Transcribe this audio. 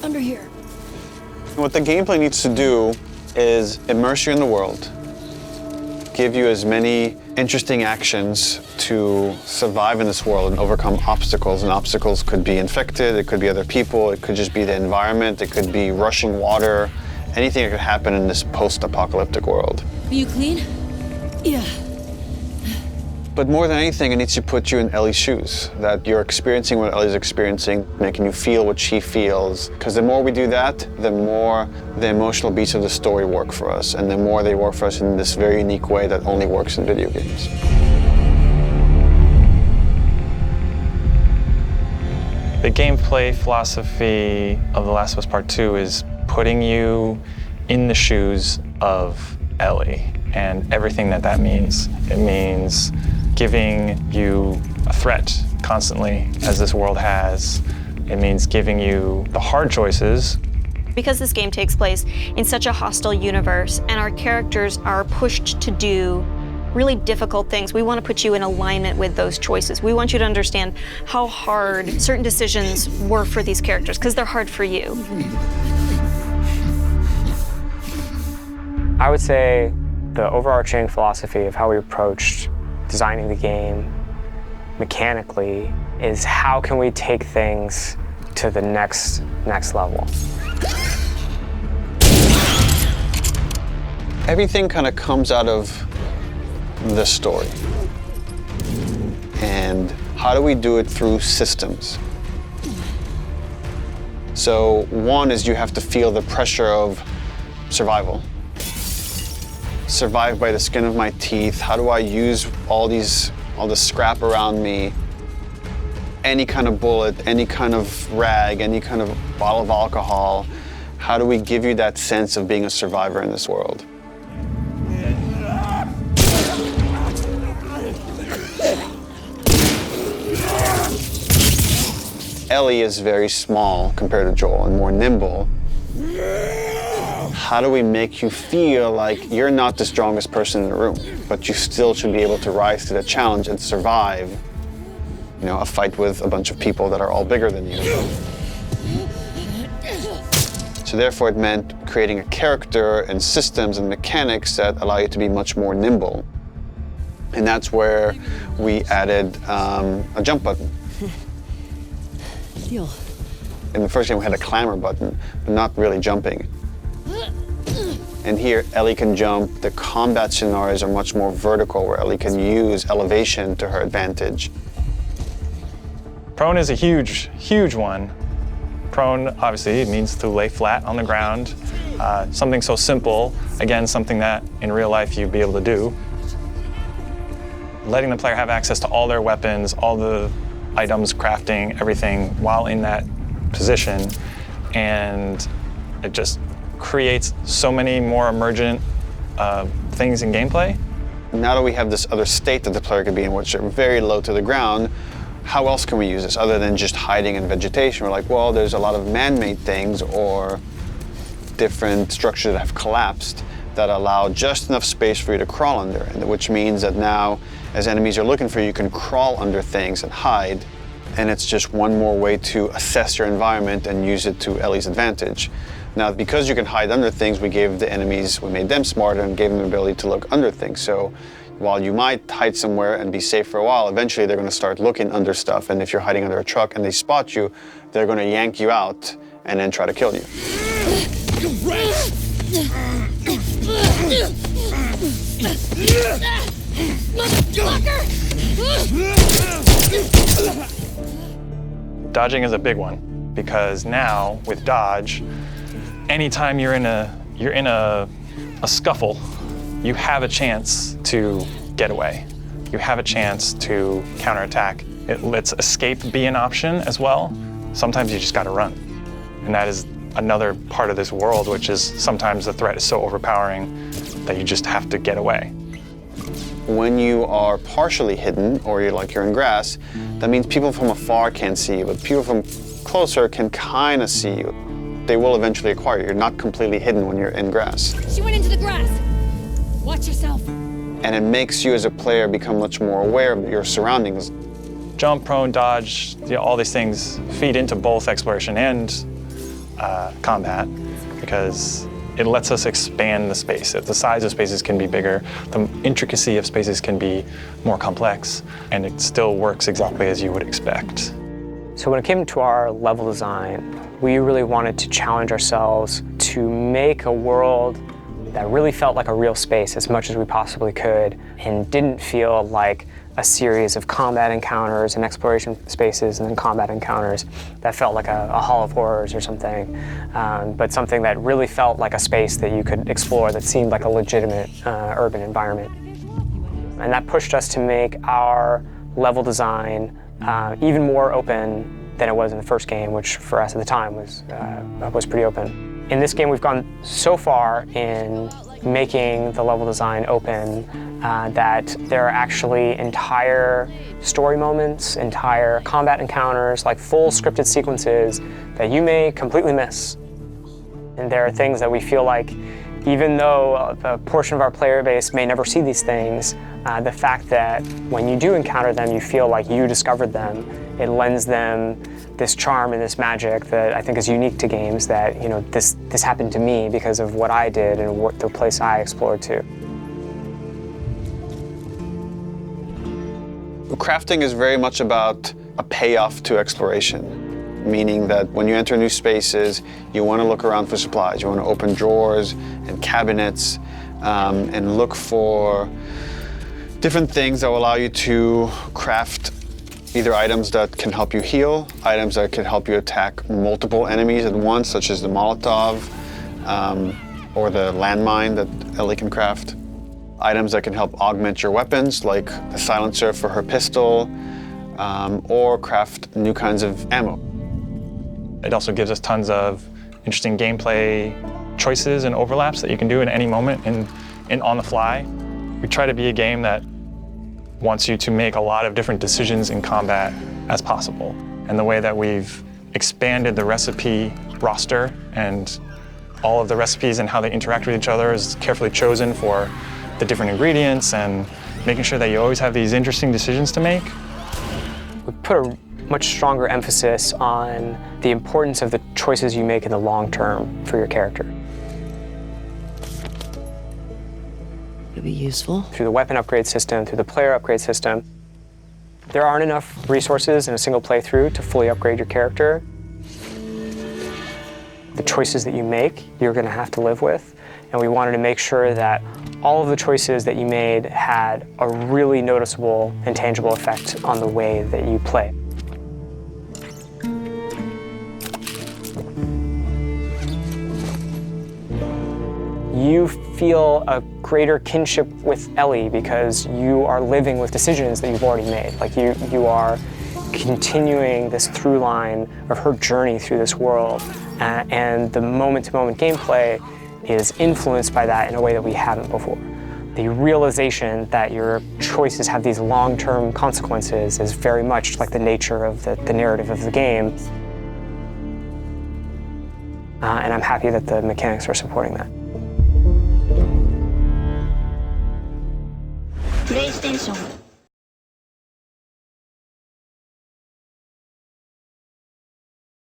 under here. What the gameplay needs to do is immerse you in the world, give you as many interesting actions to survive in this world and overcome obstacles. And obstacles could be infected, it could be other people, it could just be the environment, it could be rushing water, anything that could happen in this post-apocalyptic world. Are you clean? Yeah. But more than anything, it needs to put you in Ellie's shoes, that you're experiencing what Ellie's experiencing, making you feel what she feels. Because the more we do that, the more the emotional beats of the story work for us, and the more they work for us in this very unique way that only works in video games. The gameplay philosophy of The Last of Us Part 2 is putting you in the shoes of Ellie and everything that that means. It means giving you a threat constantly, as this world has. It means giving you the hard choices. Because this game takes place in such a hostile universe and our characters are pushed to do really difficult things, we want to put you in alignment with those choices. We want you to understand how hard certain decisions were for these characters, because they're hard for you. I would say the overarching philosophy of how we approached designing the game mechanically is how can we take things to the next level. Everything kind of comes out of the story. And how do we do it through systems? So one is you have to feel the pressure of survival. Survive by the skin of my teeth. How do I use all the scrap around me? Any kind of bullet, any kind of rag, any kind of bottle of alcohol. How do we give you that sense of being a survivor in this world? Ellie is very small compared to Joel and more nimble. How do we make you feel like you're not the strongest person in the room, but you still should be able to rise to the challenge and survive, you know, a fight with a bunch of people that are all bigger than you. So therefore it meant creating a character and systems and mechanics that allow you to be much more nimble. And that's where we added a jump button. Deal. In the first game we had a clamber button, but not really jumping. And here, Ellie can jump. The combat scenarios are much more vertical, where Ellie can use elevation to her advantage. Prone is a huge, huge one. Prone, obviously, it means to lay flat on the ground. Something so simple, again, something that in real life you'd be able to do. Letting the player have access to all their weapons, all the items, crafting, everything, while in that position. And it just creates so many more emergent things in gameplay. Now that we have this other state that the player could be in, which are very low to the ground, how else can we use this other than just hiding in vegetation? We're like, well, there's a lot of man-made things or different structures that have collapsed that allow just enough space for you to crawl under, which means that now, as enemies are looking for you, you can crawl under things and hide, and it's just one more way to assess your environment and use it to Ellie's advantage. Now, because you can hide under things, we gave the enemies, we made them smarter and gave them the ability to look under things. So while you might hide somewhere and be safe for a while, eventually they're going to start looking under stuff. And if you're hiding under a truck and they spot you, they're going to yank you out and then try to kill you. Dodging is a big one, because now with dodge, anytime you're in a scuffle, you have a chance to get away. You have a chance to counterattack. It lets escape be an option as well. Sometimes you just gotta run. And that is another part of this world, which is sometimes the threat is so overpowering that you just have to get away. When you are partially hidden, or you're in grass, that means people from afar can't see you, but people from closer can kind of see you. They will eventually acquire you. You're not completely hidden when you're in grass. She went into the grass. Watch yourself. And it makes you as a player become much more aware of your surroundings. Jump, prone, dodge, all these things feed into both exploration and combat because it lets us expand the space. The size of spaces can be bigger, the intricacy of spaces can be more complex, and it still works exactly as you would expect. So when it came to our level design, we really wanted to challenge ourselves to make a world that really felt like a real space as much as we possibly could and didn't feel like a series of combat encounters and exploration spaces and then combat encounters that felt like a Hall of Horrors or something, but something that really felt like a space that you could explore that seemed like a legitimate urban environment. And that pushed us to make our level design even more open than it was in the first game, which for us at the time was pretty open. In this game, we've gone so far in making the level design open that there are actually entire story moments, entire combat encounters, like full scripted sequences that you may completely miss. And there are things that we feel like, even though a portion of our player base may never see these things, the fact that when you do encounter them, you feel like you discovered them, it lends them this charm and this magic that I think is unique to games, that, you know, this happened to me because of what I did and what the place I explored to. Crafting is very much about a payoff to exploration, meaning that when you enter new spaces, you want to look around for supplies. You want to open drawers and cabinets and look for different things that will allow you to craft either items that can help you heal, items that can help you attack multiple enemies at once, such as the Molotov or the landmine that Ellie can craft. Items that can help augment your weapons, like the silencer for her pistol, or craft new kinds of ammo. It also gives us tons of interesting gameplay choices and overlaps that you can do in any moment and on the fly. We try to be a game that wants you to make a lot of different decisions in combat as possible. And the way that we've expanded the recipe roster and all of the recipes and how they interact with each other is carefully chosen for the different ingredients and making sure that you always have these interesting decisions to make. We put a much stronger emphasis on the importance of the choices you make in the long term for your character. It'll be useful. Through the weapon upgrade system, through the player upgrade system, there aren't enough resources in a single playthrough to fully upgrade your character. The choices that you make, you're going to have to live with, and we wanted to make sure that all of the choices that you made had a really noticeable and tangible effect on the way that you play. You feel a greater kinship with Ellie because you are living with decisions that you've already made. Like you are continuing this through line of her journey through this world, and the moment-to-moment gameplay is influenced by that in a way that we haven't before. The realization that your choices have these long-term consequences is very much like the nature of the narrative of the game. And I'm happy that the mechanics are supporting that. PlayStation